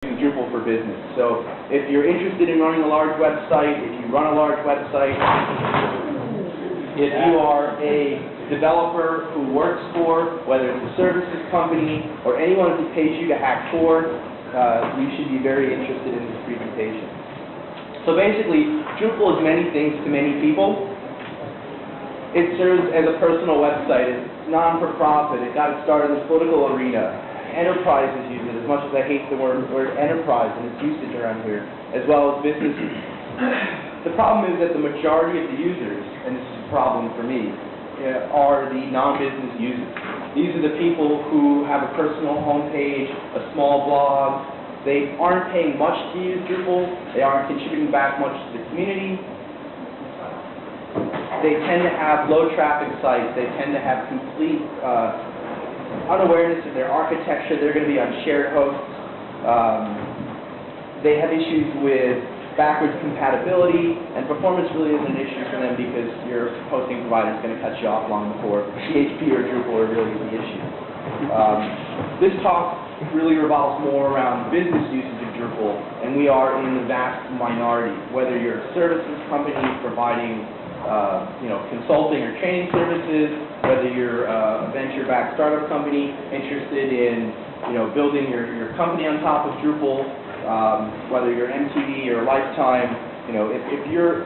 Drupal for business. So if you're interested in running a large website, if you run a large website, if you are a developer who works for, whether it's a services company or anyone who pays you to hack code, you should be very interested in this presentation. So basically, Drupal is many things to many people. It serves as a personal website. It's non-for-profit. It got its start in the political arena. Enterprises use it, as much as I hate the word enterprise and its usage around here, as well as businesses. The problem is that the majority of the users, and this is a problem for me, are the non-business users. These are the people who have a personal homepage, a small blog. They aren't paying much to use Drupal. They aren't contributing back much to the community. They tend to have low traffic sites. They tend to have complete unawareness of their architecture. They're going to be on shared hosts. They have issues with backwards compatibility, and performance really isn't an issue for them because your hosting provider is going to cut you off long before PHP or Drupal are really the issue. This talk really revolves more around business usage of Drupal, and we are in the vast minority. Whether you're a services company providing consulting or training services, whether you're a venture-backed startup company interested in building your company on top of Drupal, whether you're MTV or Lifetime, if you're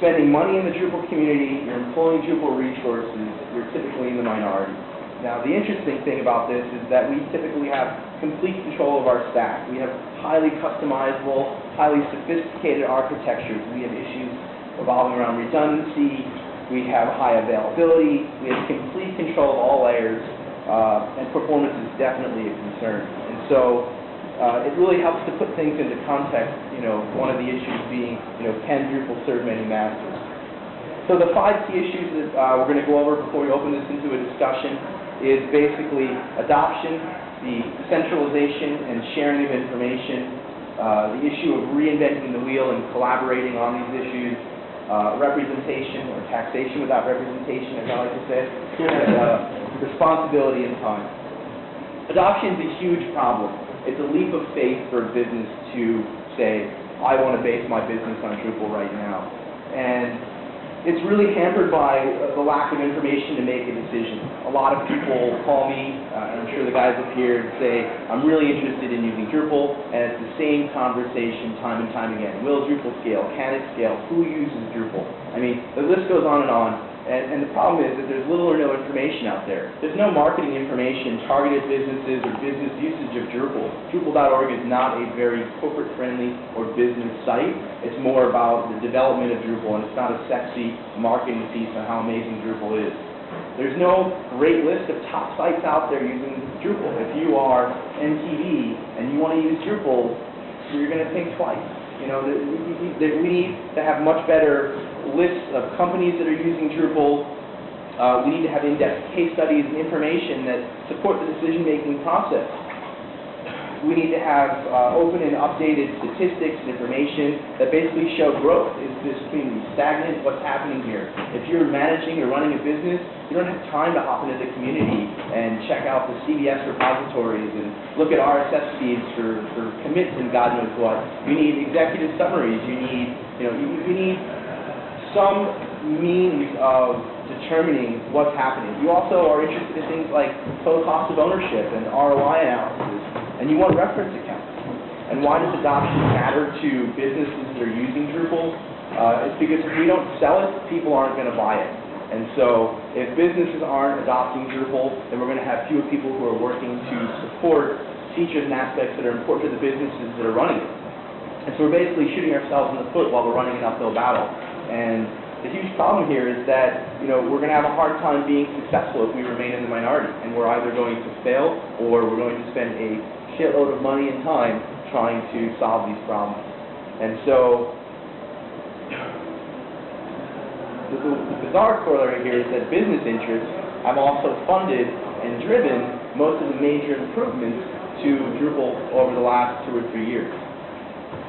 spending money in the Drupal community, you're employing Drupal resources, you're typically in the minority. Now, the interesting thing about this is that we typically have complete control of our stack. We have highly customizable, highly sophisticated architectures. We have issues revolving around redundancy. We have high availability. We have complete control of all layers, and performance is definitely a concern. And so it really helps to put things into context. One of the issues being, can Drupal serve many masters? So the 5 key issues that we're going to go over before we open this into a discussion is basically adoption, the centralization and sharing of information, the issue of reinventing the wheel and collaborating on these issues, representation or taxation without representation, as I like to say, and responsibility and time. Adoption is a huge problem. It's a leap of faith for a business to say, I want to base my business on Drupal right now. And it's really hampered by the lack of information to make a decision. A lot of people call me, and I'm sure the guys up here say, I'm really interested in using Drupal, and it's the same conversation time and time again. Will Drupal scale? Can it scale? Who uses Drupal? I mean, the list goes on, and the problem is that there's little or no information out there. There's no marketing information, targeted businesses, or business usage of Drupal. Drupal.org is not a very corporate-friendly or business site. It's more about the development of Drupal, and it's not a sexy marketing piece on how amazing Drupal is. There's no great list of top sites out there using Drupal. If you are MTV and you want to use Drupal, you're going to think twice. We need to have much better lists of companies that are using Drupal. We need to have in-depth case studies and information that support the decision-making process. We need to have open and updated statistics and information that basically show growth. Is this community stagnant? What's happening here? If you're managing or running a business, you don't have time to hop into the community and check out the CVS repositories and look at RSS feeds for commits and God knows what. You need executive summaries. You need some means of determining what's happening. You also are interested in things like total cost of ownership and ROI analysis, and you want reference accounts. And why does adoption matter to businesses that are using Drupal? It's because if we don't sell it, people aren't going to buy it. And so if businesses aren't adopting Drupal, then we're going to have fewer people who are working to support features and aspects that are important to the businesses that are running it. And so we're basically shooting ourselves in the foot while we're running an uphill battle. And the huge problem here is that we're going to have a hard time being successful if we remain in the minority, and we're either going to fail or we're going to spend a shitload of money and time trying to solve these problems. And so the bizarre corollary here is that business interests have also funded and driven most of the major improvements to Drupal over the last 2 or 3 years.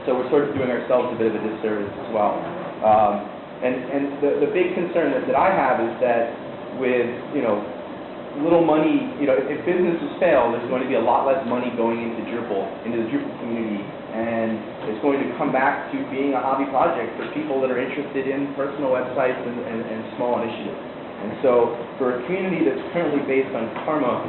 So we're sort of doing ourselves a bit of a disservice as well. And the big concern that I have is that with little money, if businesses fail, there's going to be a lot less money going into Drupal, into the Drupal community, and it's going to come back to being a hobby project for people that are interested in personal websites and small initiatives. And so for a community that's currently based on karma,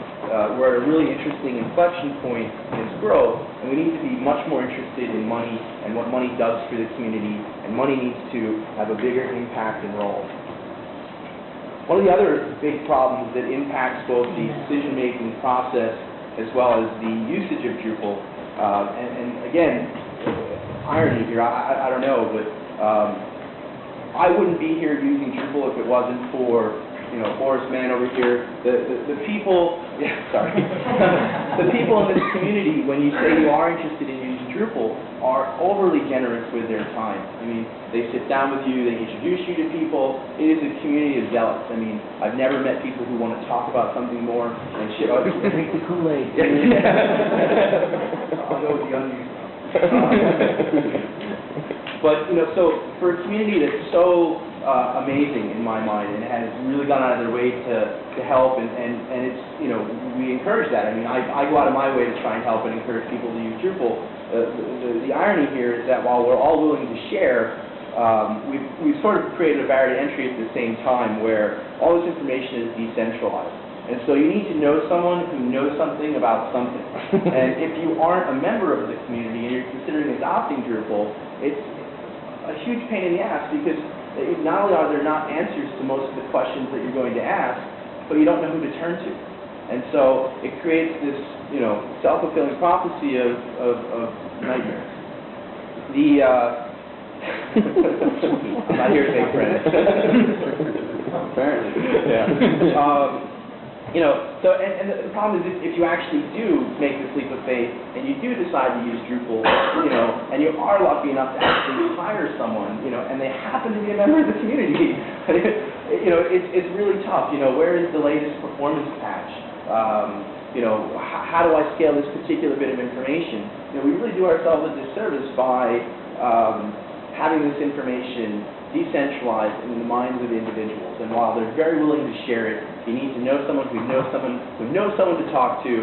we're at a really interesting inflection point in its growth, and we need to be much more interested in money and what money does for the community, and money needs to have a bigger impact and role. One of the other big problems that impacts both the decision-making process as well as the usage of Drupal, and again, irony here, I don't know, but I wouldn't be here using Drupal if it wasn't for, Horace Mann over here, the people, sorry, the people in this community, when you say you are interested in using Drupal, are overly generous with their time. I mean, they sit down with you, they introduce you to people. It is a community of zealots. I mean, I've never met people who want to talk about something more and shit. Oh, drink the Kool-Aid. I'll go with the unused. But, so for a community that's so amazing in my mind and has really gone out of their way to help, and it's, we encourage that. I mean, I go out of my way to try and help and encourage people to use Drupal. The irony here is that while we're all willing to share, we've sort of created a barrier to entry at the same time where all this information is decentralized. And so you need to know someone who knows something about something. And if you aren't a member of the community and you're considering adopting Drupal, it's a huge pain in the ass because not only are there not answers to most of the questions that you're going to ask, but you don't know who to turn to. And so it creates this, self-fulfilling prophecy of nightmares. I'm not here to make friends. Apparently. Yeah. And the problem is if you actually do make this leap of faith and you do decide to use Drupal, and you are lucky enough to actually hire someone, and they happen to be a member of the community, it's really tough. Where is the latest performance patch? How do I scale this particular bit of information? We really do ourselves a disservice by having this information decentralized in the minds of individuals. And while they're very willing to share it, you need to know someone who knows someone to talk to,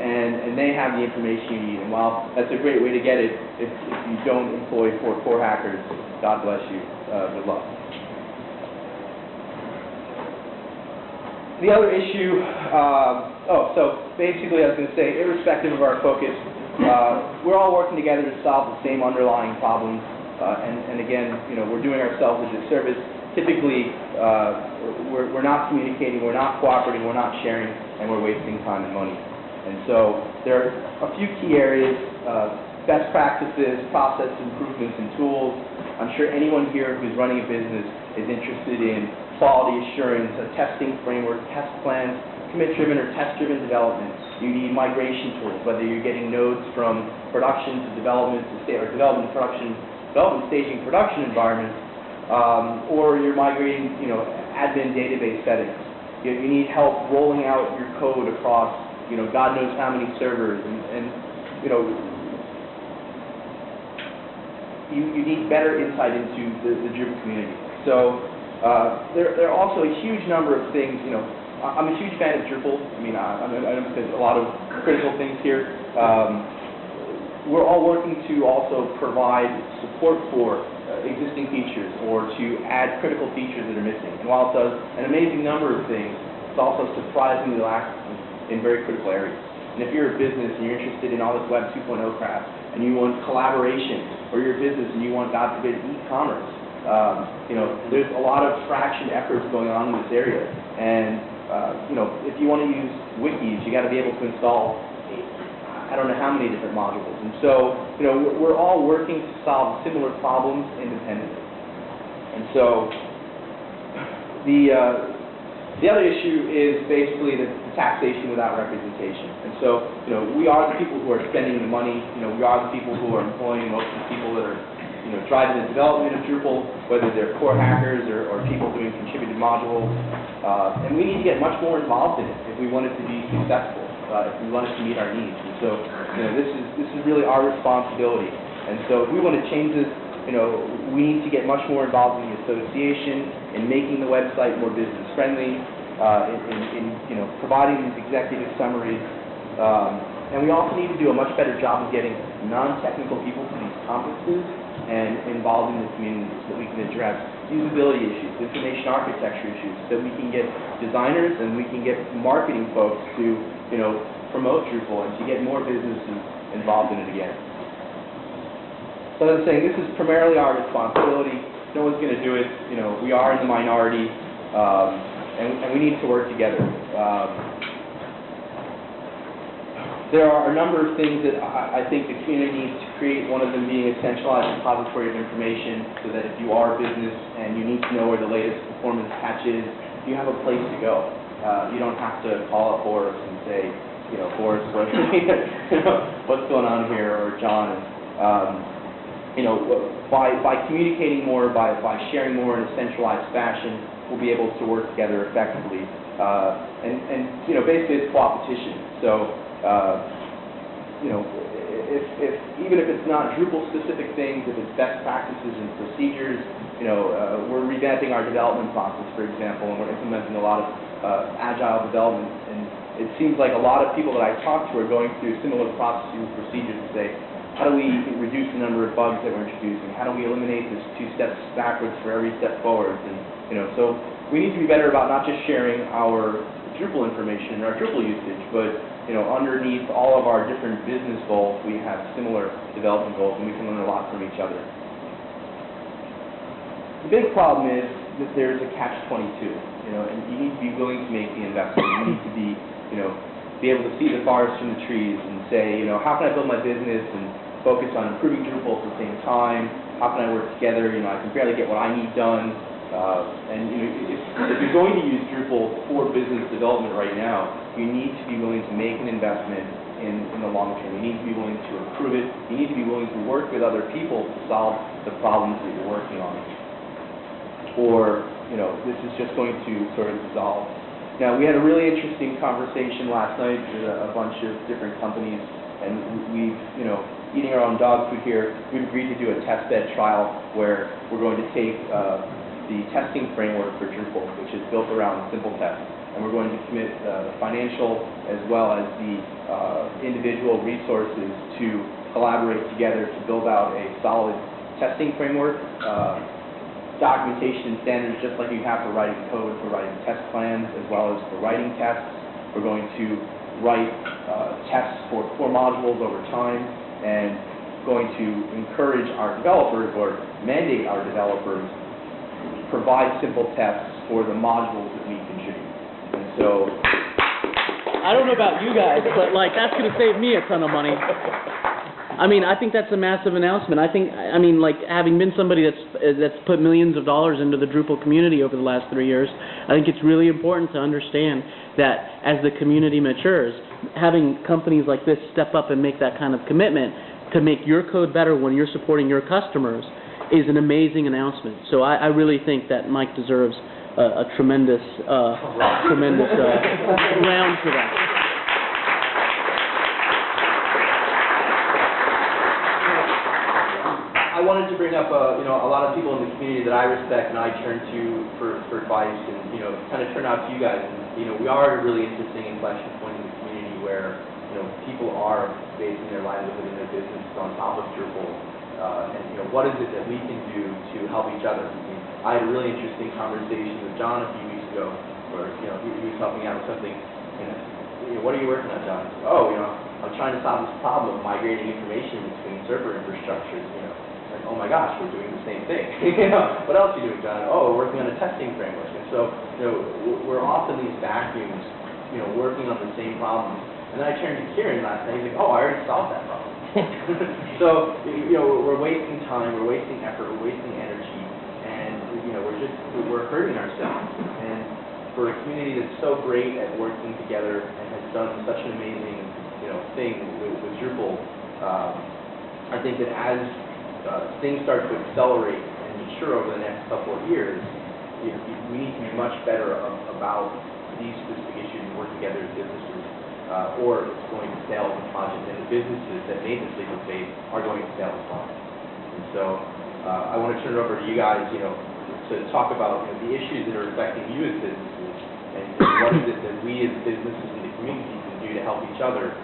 and they have the information you need. And while that's a great way to get it, if you don't employ 4 core hackers, God bless you. Good luck. The other issue, so basically I was going to say, irrespective of our focus, we're all working together to solve the same underlying problems. And again, we're doing ourselves a disservice. Typically, we're not communicating, we're not cooperating, we're not sharing, and we're wasting time and money. And so there are a few key areas, best practices, process improvements, and tools. I'm sure anyone here who's running a business is interested in quality assurance, a testing framework, test plans, commit-driven or test-driven development. You need migration tools, whether you're getting nodes from production to development to development staging production environments, or you're migrating, admin database settings. You need help rolling out your code across, God knows how many servers, and you need better insight into the Drupal community. So there are also a huge number of things. I'm a huge fan of Drupal. I mean, I know there's a lot of critical things here. We're all working to also provide support for existing features or to add critical features that are missing. And while it does an amazing number of things, it's also surprisingly lacks in very critical areas. And if you're a business and you're interested in all this Web 2.0 crap and you want collaboration, or you're a business and you want, God forbid, e-commerce, there's a lot of traction efforts going on in this area. And if you want to use wikis, you got to be able to install I don't know how many different modules. And so, we're all working to solve similar problems independently. And so, the other issue is basically the taxation without representation. And so, we are the people who are spending the money. We are the people who are employing most of the people that are, driving the development of Drupal, whether they're core hackers or people doing contributed modules. And we need to get much more involved in it if we want it to be successful. If we want it to meet our needs. And so, this is really our responsibility. And so if we want to change this, we need to get much more involved in the association, in making the website more business friendly, in providing these executive summaries. And we also need to do a much better job of getting non-technical people to these conferences and involving the community so that we can address usability issues, information architecture issues, so that we can get designers and we can get marketing folks to, promote Drupal and to get more businesses involved in it again. So as I was saying, this is primarily our responsibility. No one's going to do it. We are in the minority, and we need to work together. There are a number of things that I think the community needs to create, one of them being a centralized repository of information so that if you are a business and you need to know where the latest performance patch is, you have a place to go. You don't have to call up Boris and say, Boris, what's going on here, or John. By communicating more, by sharing more in a centralized fashion, we'll be able to work together effectively. Basically it's co-opetition. So, even if it's not Drupal-specific things, if it's best practices and procedures, we're revamping our development process, for example, and we're implementing a lot of Agile Development. And it seems like a lot of people that I talk to are going through similar processes and procedures to say, how do we reduce the number of bugs that we're introducing? How do we eliminate this 2 steps backwards for every step forwards? And so we need to be better about not just sharing our Drupal information and our Drupal usage, but underneath all of our different business goals, we have similar development goals, and we can learn a lot from each other. The big problem is that there's a catch-22, and you need to be willing to make the investment. You need to be, be able to see the forest from the trees and say, how can I build my business and focus on improving Drupal at the same time? How can I work together? I can barely get what I need done. If you're going to use Drupal for business development right now, you need to be willing to make an investment in the long term. You need to be willing to improve it. You need to be willing to work with other people to solve the problems that you're working on. Or, this is just going to sort of dissolve. Now, we had a really interesting conversation last night with a bunch of different companies, and we've, eating our own dog food here, we've agreed to do a test bed trial where we're going to take the testing framework for Drupal, which is built around simple tests. And we're going to commit the financial as well as the individual resources to collaborate together to build out a solid testing framework, documentation and standards, just like you have for writing code, for writing test plans, as well as for writing tests. We're going to write tests for core modules over time, and going to encourage our developers, or mandate our developers, provide simple tests for the modules that we contribute. And so, I don't know about you guys, but that's going to save me a ton of money. I think that's a massive announcement. Having been somebody that's put millions of dollars into the Drupal community over the last 3 years, I think it's really important to understand that as the community matures, having companies like this step up and make that kind of commitment to make your code better when you're supporting your customers is an amazing announcement. So I really think that Mike deserves a tremendous round for that. I wanted to bring up, a lot of people in the community that I respect and I turn to for advice, and kind of turn out to you guys. And, we are at a really interesting inflection point in the community where people are basing their livelihood and their businesses on top of Drupal. And what is it that we can do to help each other? I had a really interesting conversation with John a few weeks ago, where he was helping out with something. What are you working on, John? Oh, I'm trying to solve this problem of migrating information between server infrastructures. Oh my gosh, we're doing the same thing. What else are you doing, John? Oh, we're working on a testing framework. And so, we're off in these vacuums, working on the same problems. And then I turned to Kieran last night, he's like, oh, I already solved that problem. So, we're wasting time, we're wasting effort, we're wasting energy, and, we're hurting ourselves. And for a community that's so great at working together and has done such an amazing, thing with Drupal, I think that as things start to accelerate and mature over the next couple of years, we need to be much better about these specific issues and work together as businesses, or it's going to fail as a project, and the businesses that made this leap of faith are going to fail as well. And so I want to turn it over to you guys, to talk about the issues that are affecting you as businesses, and what is it that we as businesses in the community can do to help each other,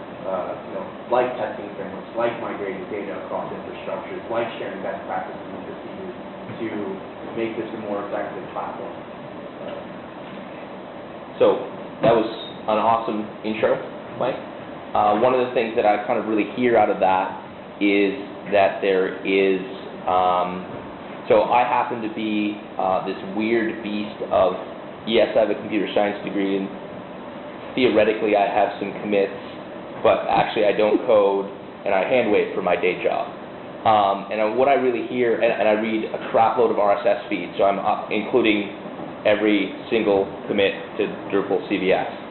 like testing frameworks, like migrating data across infrastructures, like sharing best practices and procedures to make this a more effective platform. So that was an awesome intro, Mike. One of the things that I kind of really hear out of that is that there is, so I happen to be this weird beast of, yes, I have a computer science degree, and theoretically I have some commits, but actually I don't code, and I hand wave for my day job. And what I really hear, and I read a crap load of RSS feeds, so I'm including every single commit to Drupal CVS.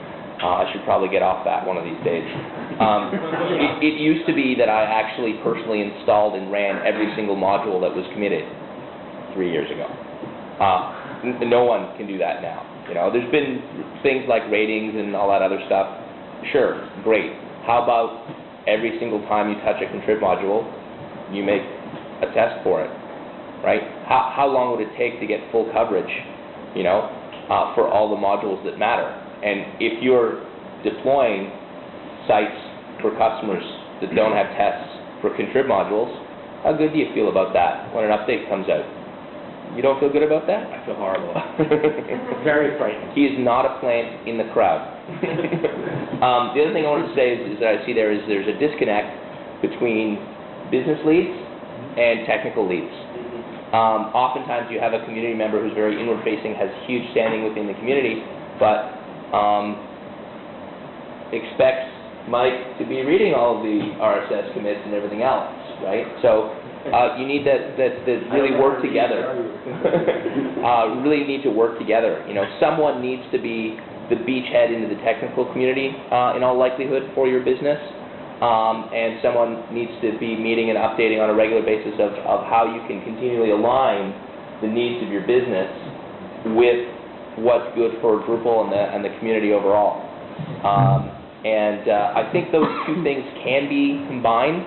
I should probably get off that one of these days. It used to be that I actually personally installed and ran every single module that was committed 3 years ago. No one can do that now. There's been things like ratings and all that other stuff. Sure, great. How about every single time you touch a contrib module, you make a test for it, right? How long would it take to get full coverage, for all the modules that matter? And if you're deploying sites for customers that don't have tests for contrib modules, how good do you feel about that when an update comes out? You don't feel good about that? I feel horrible. Very frightening. He is not a plant in the crowd. The other thing I wanted to say is that I see there's a disconnect between business leads and technical leads. Oftentimes you have a community member who's very inward-facing, has huge standing within the community, but expects Mike to be reading all of the RSS commits and everything else, right? So you need that really work together. Really need to work together. Someone needs to be the beachhead into the technical community in all likelihood for your business, and someone needs to be meeting and updating on a regular basis of how you can continually align the needs of your business with what's good for Drupal and the community overall. I think those two things can be combined.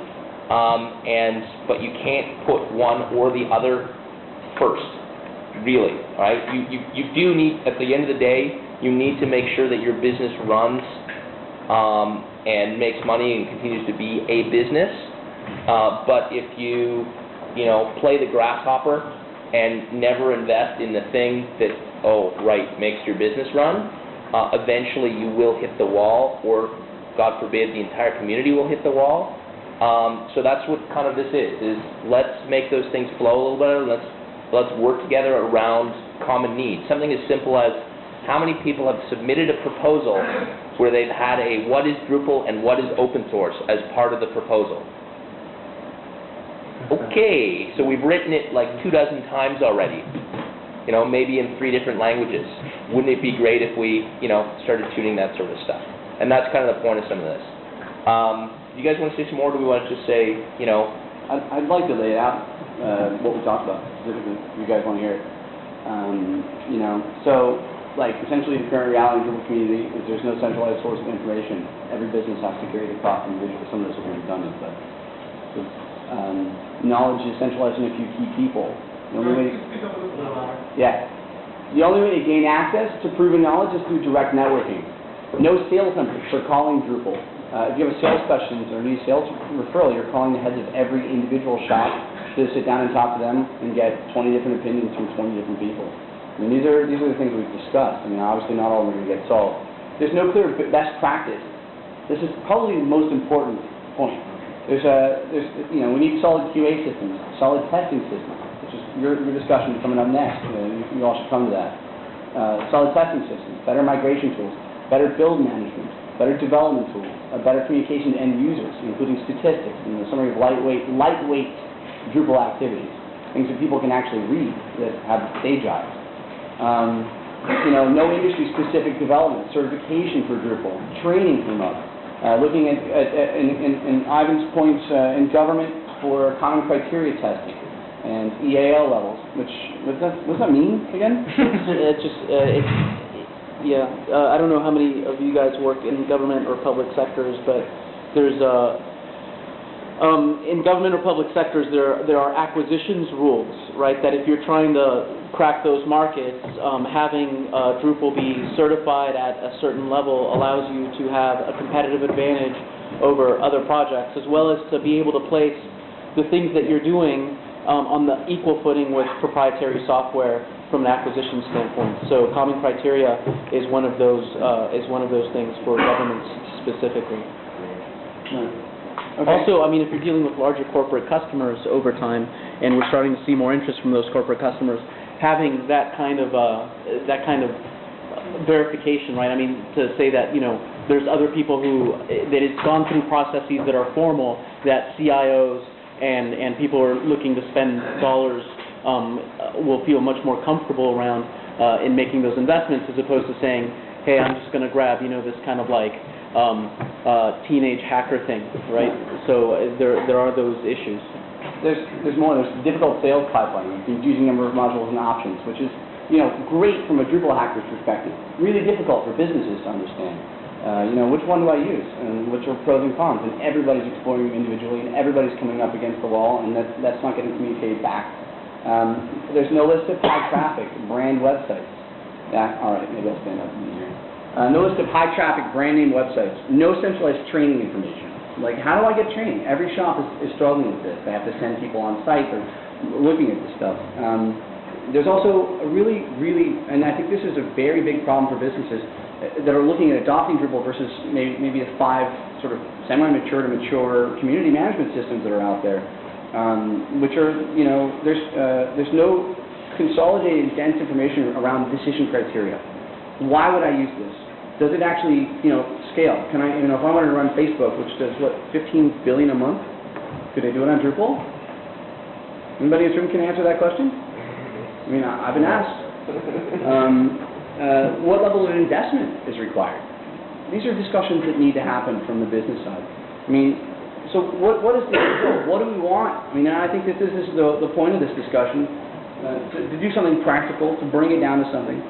But you can't put one or the other first, really, right? You do need, at the end of the day, you need to make sure that your business runs and makes money and continues to be a business. But if you play the grasshopper and never invest in the thing that, makes your business run, eventually you will hit the wall, or God forbid, the entire community will hit the wall. So that's what kind of this is let's make those things flow a little better. Let's work together around common needs. Something as simple as how many people have submitted a proposal where they've had a what is Drupal and what is open source as part of the proposal. Okay, so we've written it like 24 times already, maybe in 3 different languages. Wouldn't it be great if we, started tuning that sort of stuff? And that's kind of the point of some of this. You guys want to say some more, or do we want to just say, I'd like to lay it out, what we talked about, specifically, if you guys want to hear it. So, essentially the current reality in the Drupal community is there's no centralized source of information. Every business has to create a cloud individual. Some of this will be redundant, but knowledge is centralized in a few key people. The only way to gain access to proven knowledge is through direct networking. No sales numbers for calling Drupal. If you have a sales question or need a sales referral, you're calling the heads of every individual shop to sit down and talk to them and get 20 different opinions from 20 different people. These are the things we've discussed. Obviously not all of them are going to get solved. There's no clear best practice. This is probably the most important point. We need solid QA systems, solid testing systems, which is your discussion coming up next. You all should come to that. Solid testing systems, better migration tools, better build management, better development tools, better communication to end users, including statistics and the summary of lightweight Drupal activities, things that people can actually read that have day jobs. No industry-specific development, certification for Drupal, training came up. Looking at in Ivan's points in government for common criteria testing and EAL levels, what does that mean again? I don't know how many of you guys work in government or public sectors, but there's in government or public sectors, there are acquisitions rules, right? That if you're trying to crack those markets, having Drupal be certified at a certain level allows you to have a competitive advantage over other projects, as well as to be able to place the things that you're doing on the equal footing with proprietary software from an acquisition standpoint. So common criteria is one of those things for governments specifically. Okay. Also, I mean, if you're dealing with larger corporate customers over time, and we're starting to see more interest from those corporate customers, having that kind of verification, right? I mean, to say that, you know, there's other people that it's gone through processes that are formal, that CIOs and people are looking to spend dollars will feel much more comfortable around in making those investments, as opposed to saying, hey, I'm just going to grab, you know, this kind of like teenage hacker thing, right? So there are those issues. There's more. There's difficult sales pipeline, using a number of modules and options, which is, you know, great from a Drupal hacker's perspective. Really difficult for businesses to understand. You know, which one do I use, and which are pros and cons, and everybody's exploring them individually, and everybody's coming up against the wall, and that's not getting communicated back. There's no list of high traffic brand websites. All right, maybe I'll stand up in here. No list of high traffic brand name websites. No centralized training information. Like, how do I get training? Every shop is struggling with this. They have to send people on site. They're looking at this stuff. There's also a really, and I think this is a very big problem for businesses that are looking at adopting Drupal versus maybe the 5 sort of semi-mature to mature community management systems that are out there, which are, you know, there's no consolidated dense information around decision criteria. Why would I use this? Does it actually, you know, scale? Can I, you know, if I wanted to run Facebook, which does what, 15 billion a month, could I do it on Drupal? Anybody in this room can answer that question? I mean, I've been asked. What level of investment is required? These are discussions that need to happen from the business side. I mean, so what is the goal? What do we want? I mean, I think that this is the point of this discussion, to do something practical, to bring it down to something,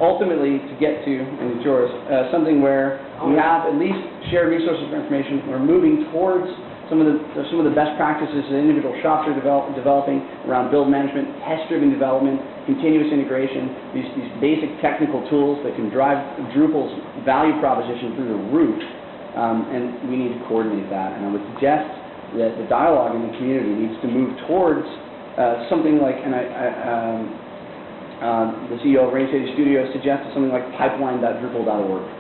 ultimately to get to, and it's yours, something where we have at least shared resources for information. We're moving towards some of the best practices that individual shops are developing around build management, test-driven development, continuous integration, these basic technical tools that can drive Drupal's value proposition through the roof, and we need to coordinate that. And I would suggest that the dialogue in the community needs to move towards something like, and the CEO of Rain City Studios suggested something like pipeline.drupal.org,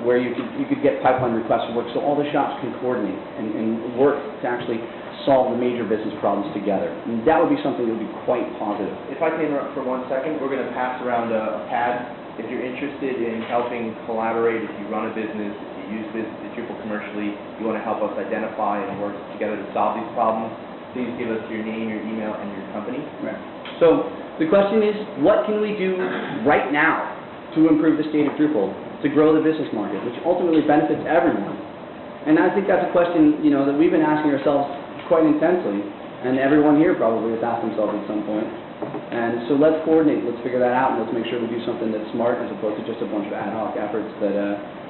where you could get pipeline requests for work so all the shops can coordinate and work to actually solve the major business problems together. And that would be something that would be quite positive. If I can interrupt for 1 second, we're going to pass around a pad. If you're interested in helping collaborate, if you run a business, if you use Drupal commercially, you want to help us identify and work together to solve these problems, please give us your name, your email, and your company. Right. So the question is, what can we do right now to improve the state of Drupal, to grow the business market, which ultimately benefits everyone? And I think that's a question, you know, that we've been asking ourselves quite intensely, and everyone here probably has asked themselves at some point. And so let's coordinate, let's figure that out, and let's make sure we do something that's smart as opposed to just a bunch of ad hoc efforts that,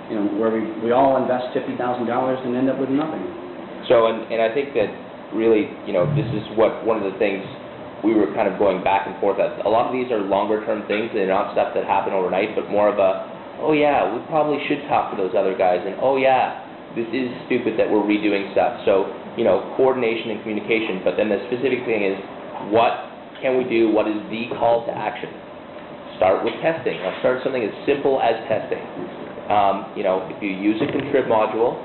you know, where we all invest $50,000 and end up with nothing. So, and I think that really, you know, this is one of the things we were kind of going back and forth at. A lot of these are longer term things. They're not stuff that happen overnight, but more of a, oh yeah, we probably should talk to those other guys, and oh yeah, this is stupid that we're redoing stuff. So, you know, coordination and communication, but then the specific thing is, what can we do? What is the call to action? Start with testing. Let's start something as simple as testing. You know, if you use a contrib module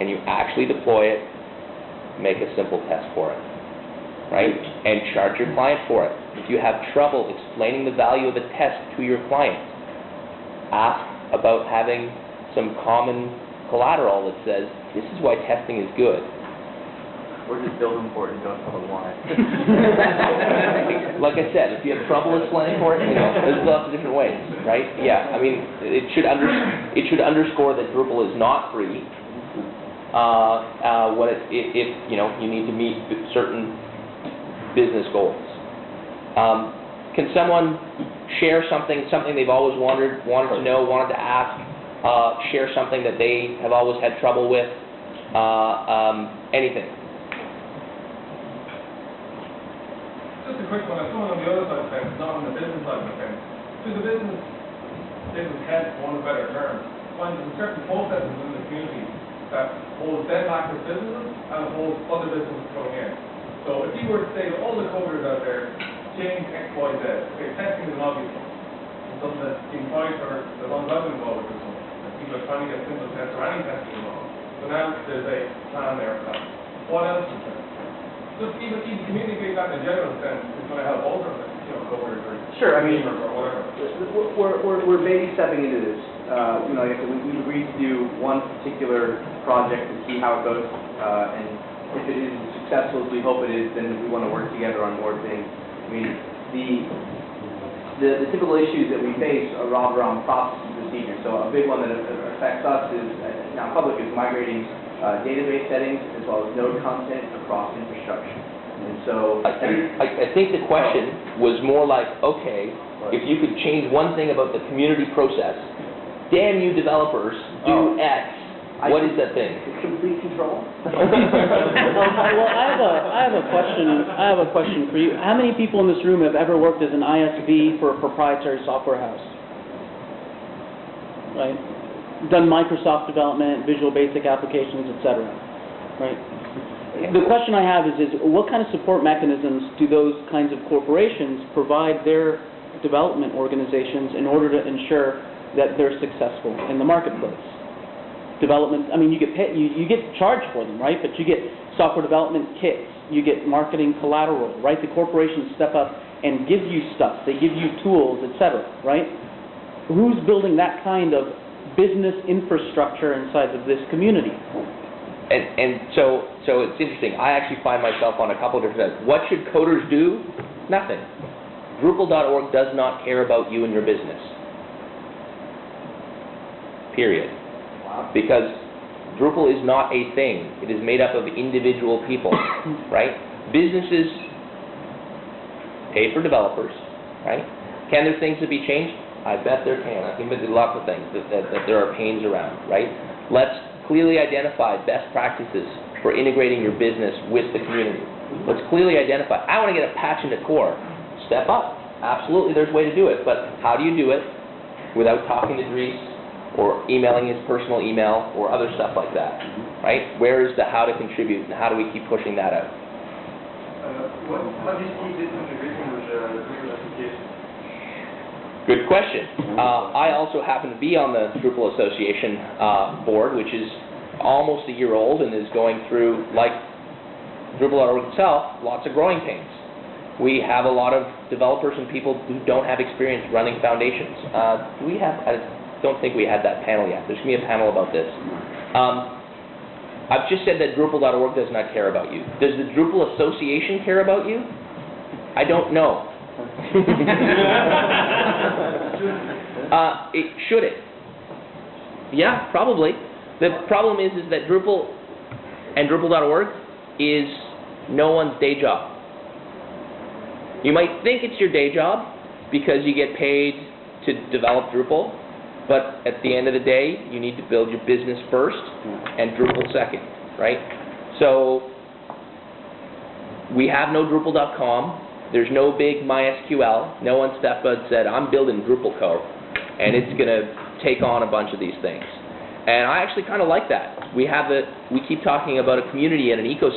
and you actually deploy it, make a simple test for it, right? And charge your client for it. If you have trouble explaining the value of a test to your client, ask about having some common collateral that says, this is why testing is good. We're just building for it and don't tell them why. Like I said, if you have trouble explaining for it, you know, there's lots of different ways, right? Yeah, I mean, it should underscore that Drupal is not free. If you know, you need to meet certain business goals. Can someone share something they've always wanted to know, wanted to ask, share something that they have always had trouble with, anything? a quick one. Someone on the other side of the fence, not on the business side of the fence. To the business head, for want of a better term, finds certain processes in the community that hold them back as businesses and hold other businesses going in. So if you were to say to all the coders out there, change X, Y, Z, okay, testing is an obvious one. It's something that's been tried for as long as I've been involved with this one. And people are trying to get simple tests or any testing involved. So now there's a plan there for that. What else is there? Just even communicate that in a general sense is going to help all of them, coders or Sure, I mean, or whatever. we're baby stepping into this. Like I said, we agreed to do one particular project to see how it goes, and if it is as successful as we hope it is, then we want to work together on more things. I mean, the typical issues that we face are around process and procedure. So a big one that affects us is, NowPublic is migrating database settings as well as node content across infrastructure. And so I think the question was more like, okay, if you could change one thing about the community process, damn you developers, do X. What is that thing? Complete control. Well, I have a question for you. How many people in this room have ever worked as an ISV for a proprietary software house? Right? Done Microsoft development, Visual Basic applications, etc. Right? The question I have is what kind of support mechanisms do those kinds of corporations provide their development organizations in order to ensure that they're successful in the marketplace? Development, I mean, you get charged for them, right? But you get software development kits, you get marketing collateral, right? The corporations step up and give you stuff, they give you tools, etc., right? Who's building that kind of business infrastructure inside of this community? And so it's interesting. I actually find myself on a couple of different sides. What should coders do? Nothing. Drupal.org does not care about you and your business. Period. Because Drupal is not a thing. It is made up of individual people, right? Businesses pay for developers, right? Can there things to be changed? I bet there can. I think there's lots of things that there are pains around, right? Let's clearly identify best practices for integrating your business with the community. Let's clearly identify, I want to get a patch into core. Step up. Absolutely, there's a way to do it. But how do you do it without talking to Dries or emailing his personal email or other stuff like that, right? Where is the how to contribute and how do we keep pushing that out? How do you keep this integration with Drupal Association? Good question. I also happen to be on the Drupal Association board, which is almost a year old and is going through, like Drupal.org itself, lots of growing pains. We have a lot of developers and people who don't have experience running foundations. Do we have? I don't think we had that panel yet. There's going to be a panel about this. I've just said that Drupal.org does not care about you. Does the Drupal Association care about you? I don't know. Should it? Yeah, probably. The problem is that Drupal and Drupal.org is no one's day job. You might think it's your day job because you get paid to develop Drupal, but at the end of the day, you need to build your business first and Drupal second, right? So we have no Drupal.com. There's no big MySQL. No one stepped up and said, I'm building Drupal Co, and it's going to take on a bunch of these things. And I actually kind of like that. We keep talking about a community and an ecosystem.